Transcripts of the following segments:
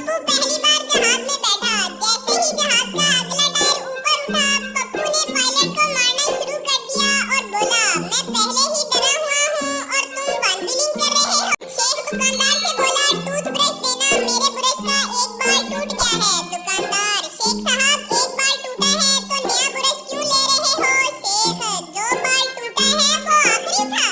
पप्पू पहली बार जहाज में बैठा। जैसे ही जहाज का अगला टायर ऊपर उठा, पप्पू ने पायलट को मारना शुरू कर दिया और बोला, मैं पहले ही डरा हुआ हूँ और तुम बार्गेनिंग कर रहे हो। शेख दुकानदार से बोला, टूथब्रश देना, मेरे ब्रश का एक बाल टूट गया है। दुकानदार, शेख साहब एक बाल टूटा है तो नया ब्रश क्यों ले रहे हो? शेख, जो बाल टूटा है वो आखिरी था।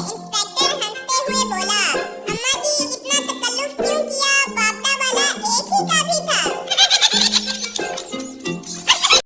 इंस्पेक्टर हंसते हुए बोला, अम्मा जी